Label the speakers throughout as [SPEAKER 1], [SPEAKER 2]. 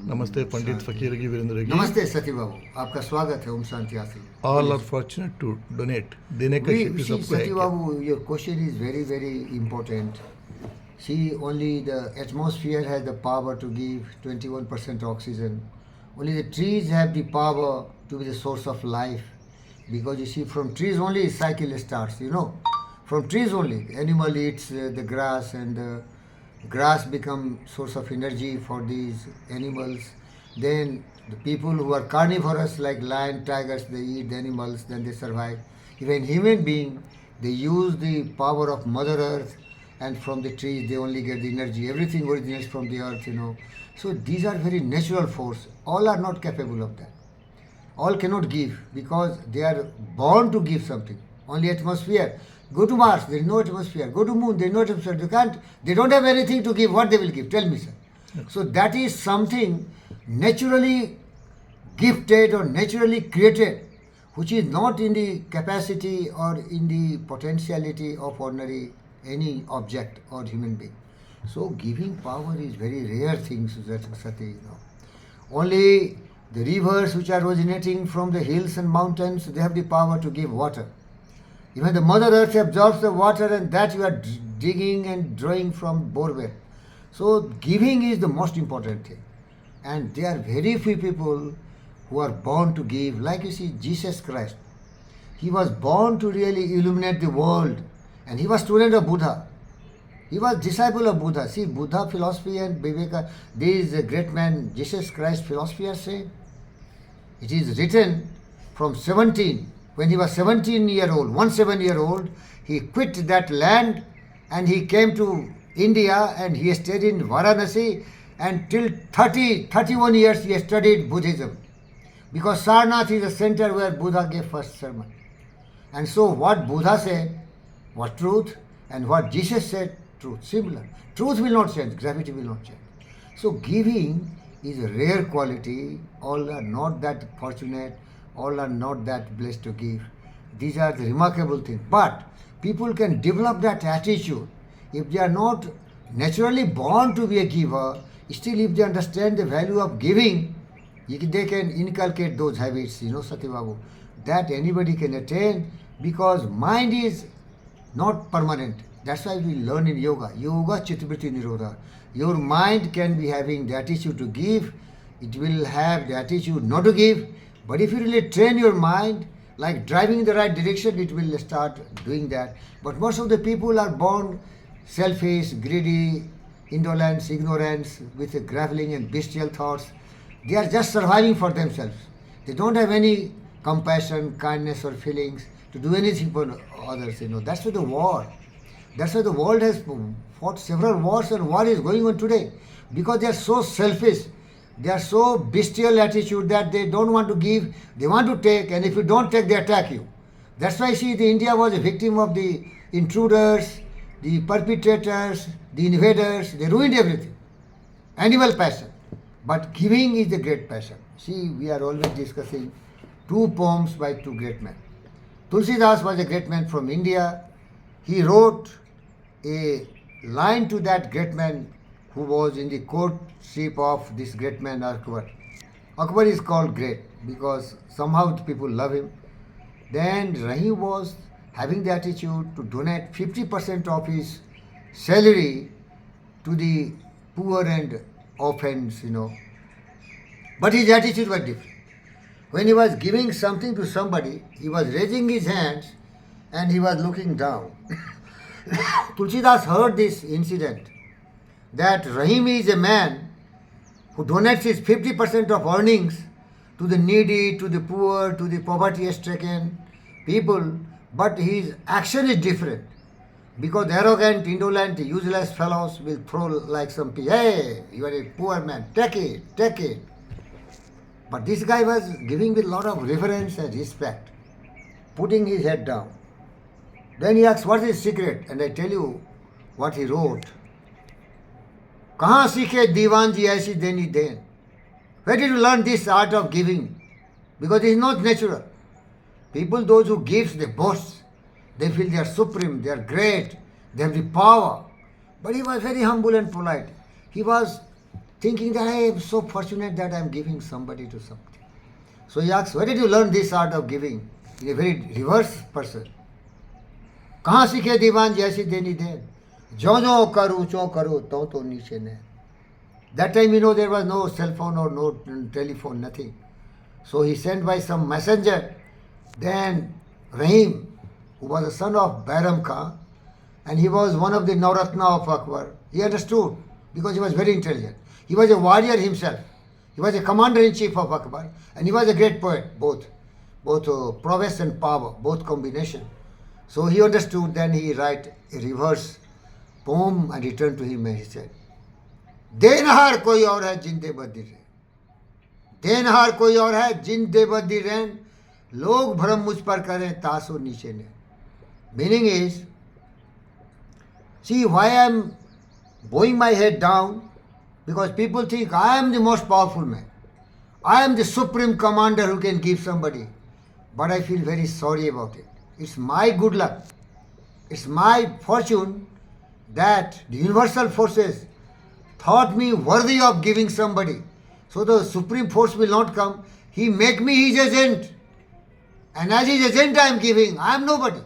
[SPEAKER 1] नमस्ते पंडित फकीर की वीरेंद्र की.
[SPEAKER 2] नमस्ते सती बाबू, आपका स्वागत है. ओम शांति आसन.
[SPEAKER 1] All are fortunate to donate. देने का शक्ति
[SPEAKER 2] See,
[SPEAKER 1] सबको है
[SPEAKER 2] Sati
[SPEAKER 1] क्या?
[SPEAKER 2] Babu, your question is very, very important. See, only the atmosphere has the power to give 21% oxygen. Only the trees have the power to be the source of life. Because you see, from trees only cycle starts, you know. From trees only. Animal eats the grass and the grass become source of energy for these animals. Then the people who are carnivorous like lion, tigers, they eat the animals, then they survive. Even human being, they use the power of Mother Earth, and from the trees they only get the energy. Everything originates from the earth, you know. So these are very natural force. All are not capable of that. All cannot give because they are born to give something. Only atmosphere. Go to Mars, there is no atmosphere. Go to Moon, there is no atmosphere. They don't have anything to give. What they will give? Tell me, sir. So that is something naturally gifted or naturally created, which is not in the capacity or in the potentiality of ordinary any object or human being. So giving power is very rare thing, Sati. You know. Only the rivers which are originating from the hills and mountains, they have the power to give water. Even the Mother Earth absorbs the water, and that you are digging and drawing from borewell. So giving is the most important thing. And there are very few people who are born to give. Like you see, Jesus Christ, he was born to really illuminate the world. And he was student of Buddha. He was disciple of Buddha. See, Buddha philosophy and Viveka, these great men, Jesus Christ philosophy are same. It is written from 17. When he was 17-year-old, 17-year-old, he quit that land and he came to India and he stayed in Varanasi, and till 31 years he studied Buddhism. Because Sarnath is the center where Buddha gave first sermon. And so what Buddha said was truth, and what Jesus said, truth. Similar. Truth will not change, gravity will not change. So giving is a rare quality. All are not that fortunate, all are not that blessed to give. These are the remarkable things. But people can develop that attitude. If they are not naturally born to be a giver, still if they understand the value of giving, they can inculcate those habits, you know, Sati Babu, that anybody can attain, because mind is not permanent. That's why we learn in yoga. Yoga Chittavritti Nirodha. Your mind can be having the attitude to give, it will have the attitude not to give. But if you really train your mind, like driving in the right direction, it will start doing that. But most of the people are born selfish, greedy, indolence, ignorance, with graveling and bestial thoughts. They are just surviving for themselves. They don't have any compassion, kindness or feelings to do anything for others. You know, that's why the war. That's why the world has fought several wars, and war is going on today. Because they are so selfish. They are so bestial attitude that they don't want to give, they want to take, and if you don't take, they attack you. That's why see, the India was a victim of the intruders, the perpetrators, the invaders. They ruined everything. Animal passion. But giving is the great passion. See, we are always discussing two poems by two great men. Tulsidas was a great man from India. He wrote a line to that great man who was in the courtship of this great man Akbar. Akbar is called great because somehow people love him. Then Rahim was having the attitude to donate 50% of his salary to the poor and orphans, you know. But his attitude was different. When he was giving something to somebody, he was raising his hands and he was looking down. Tulsidas heard this incident, that Rahim is a man who donates his 50% of earnings to the needy, to the poor, to the poverty-stricken people, but his action is different. Because arrogant, indolent, useless fellows will throw like some pea. Hey, you are a poor man, take it, take it. But this guy was giving with a lot of reverence and respect, putting his head down. Then he asked, what is his secret? And I tell you what he wrote. कहाँ सीखे दीवान जी ऐसी देनी then? Where did you learn this art of giving? Because it is not natural. People, those who give, they boast. They feel they are supreme, they are great, they have the power. But he was very humble and polite. He was thinking that I am so fortunate that I am giving somebody to something. So he asks, where did you learn this art of giving? He's a very reverse person. कहाँ सीखे दीवान जैसी देनी then जो जो करूँ चो करूँ तो नीचे ने. That time, there was no cell phone or no telephone, nothing. So he sent by some messenger. Then Rahim, who was the son of Bairam Khan, and he was one of the Navratna of Akbar. He understood because he was very intelligent. He was a warrior himself. He was a commander-in-chief of Akbar, and he was a great poet, both prowess and power, both combination. So he understood. Then he write a reverse poem and returned to him, and he said, देनहार कोई और है जिंदे बदी रैन, देनहार कोई और है जिंदे बदी रैन, लोग भ्रम मुझ पर करें तासो नीचे ने. Meaning is, see why I am bowing my head down, because people think I am the most powerful man. I am the supreme commander who can give somebody. But I feel very sorry about it. It's my good luck. It's my fortune that the universal forces thought me worthy of giving somebody. So the supreme force will not come. He make me his agent. And as his agent I am giving. I am nobody.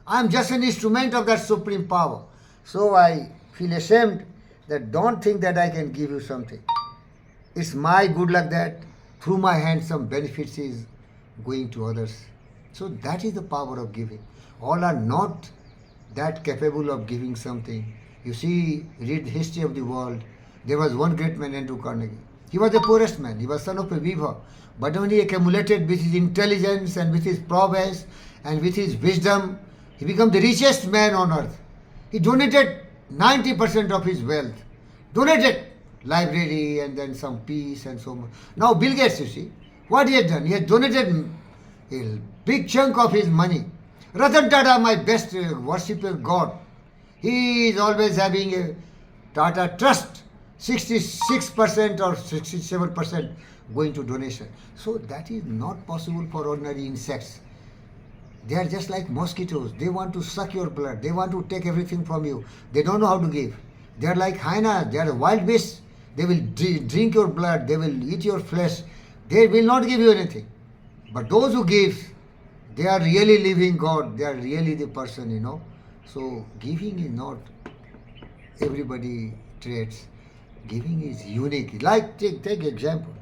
[SPEAKER 2] I am just an instrument of that supreme power. So I feel ashamed that don't think that I can give you something. It's my good luck that through my hand some benefits is going to others. So that is the power of giving. All are not that capable of giving something. You see, read the history of the world. There was one great man, Andrew Carnegie. He was the poorest man. He was son of a weaver. But when he accumulated with his intelligence and with his prowess and with his wisdom, he became the richest man on earth. He donated 90% of his wealth. Donated library and then some peace and so on. Now Bill Gates, you see, what he had done? He had donated a big chunk of his money. Ratan Tata, my best worshipper God, he is always having a Tata Trust, 66% or 67% going to donation. So that is not possible for ordinary insects. They are just like mosquitoes. They want to suck your blood. They want to take everything from you. They don't know how to give. They are like hyenas. They are wild beasts. They will drink your blood. They will eat your flesh. They will not give you anything. But those who give, they are really living God. They are really the person, So giving is not everybody traits. Giving is unique. Like, take example.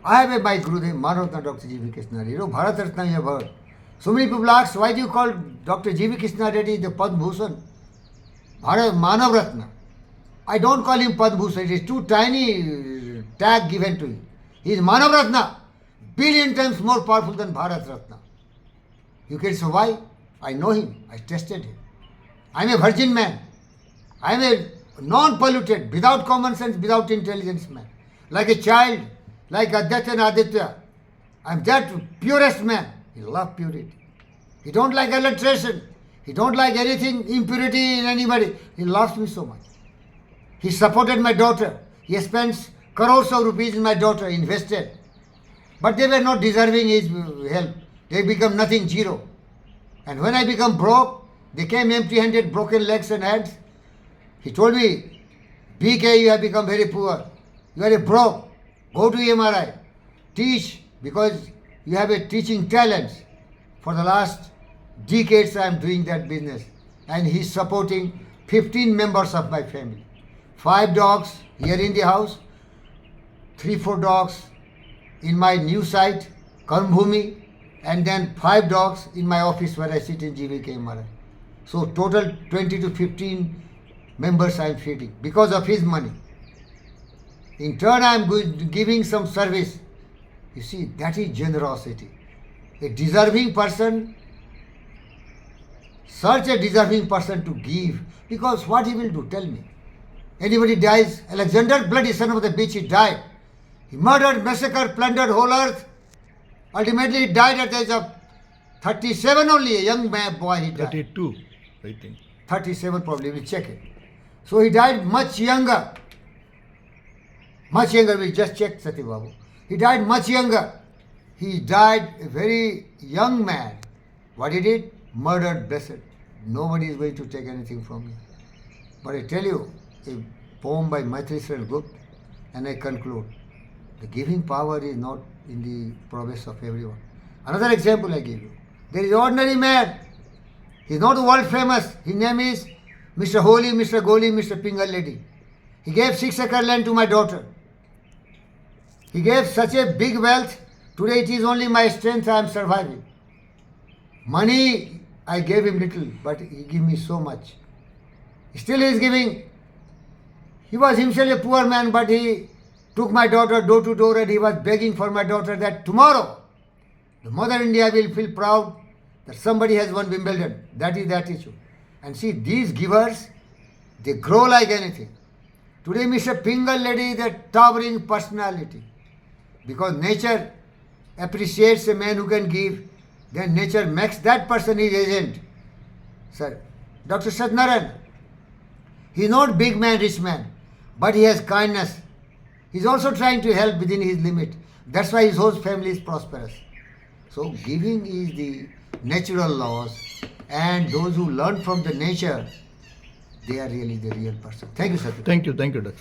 [SPEAKER 2] I have my Gurudev, Manavratna Dr. G.V. Krishna Reddy. Bharat Ratna you have heard. So many people ask, why do you call Dr. G.V. Krishna Reddy the Padma Bhushan? Manavratna. I don't call him Padma Bhushan. It is too tiny tag given to him. He is Manavratna. Billion times more powerful than Bharat Ratna. You can say why? I know him. I tested him. I am a virgin man. I am a non-polluted, without common sense, without intelligence man. Like a child, like Aditya and Aditya. I am that purest man. He loves purity. He don't like adulteration. He don't like anything, impurity in anybody. He loves me so much. He supported my daughter. He spends crores of rupees in my daughter, invested. But they were not deserving his help. They become nothing, zero. And when I become broke, they came empty-handed, broken legs and hands. He told me, BK, you have become very poor. You are a broke. Go to MRI. Teach, because you have a teaching talent. For the last decades, I am doing that business. And he's supporting 15 members of my family. 5 dogs here in the house, 3-4 dogs in my new site, Karmbhumi, and then 5 dogs in my office where I sit in GVK MRI. So total 20 to 15 members I am feeding because of his money. In turn, I am giving some service. You see, that is generosity. A deserving person, search a deserving person to give, because what he will do, tell me. Anybody dies, Alexander, bloody son of the bitch, he died. He murdered, massacred, plundered whole earth. Ultimately, he died at the age of 37 only, a young boy he died.
[SPEAKER 1] 32, I think.
[SPEAKER 2] 37 probably, we'll check it. So he died much younger. Much younger, we just checked Sati Babu. He died much younger. He died a very young man. What he did? Murdered, blessed. Nobody is going to take anything from me. But I tell you, a poem by Maitri Sren Gupta, And I conclude, the giving power is not in the prowess of everyone. Another example I give you. There is an ordinary man. He is not world famous. His name is Mr. Holy, Mr. Goli, Mr. Pingal Lady. He gave 6 acre land to my daughter. He gave such a big wealth. Today it is only my strength I am surviving. Money, I gave him little, but he gave me so much. Still he is giving. He was himself a poor man, but he took my daughter door to door and he was begging for my daughter that tomorrow the Mother India will feel proud that somebody has won Wimbledon. That is the attitude. And see, these givers, they grow like anything. Today Mr. Pingal Lady is a towering personality. Because nature appreciates a man who can give, then nature makes that person his agent. Sir, Dr. Satnaran, he is not big man, rich man, but he has kindness. He is also trying to help within his limit. That's why his whole family is prosperous. So giving is the natural laws, and those who learn from the nature, they are really the real person. Thank you, sir.
[SPEAKER 1] Thank you, Dr.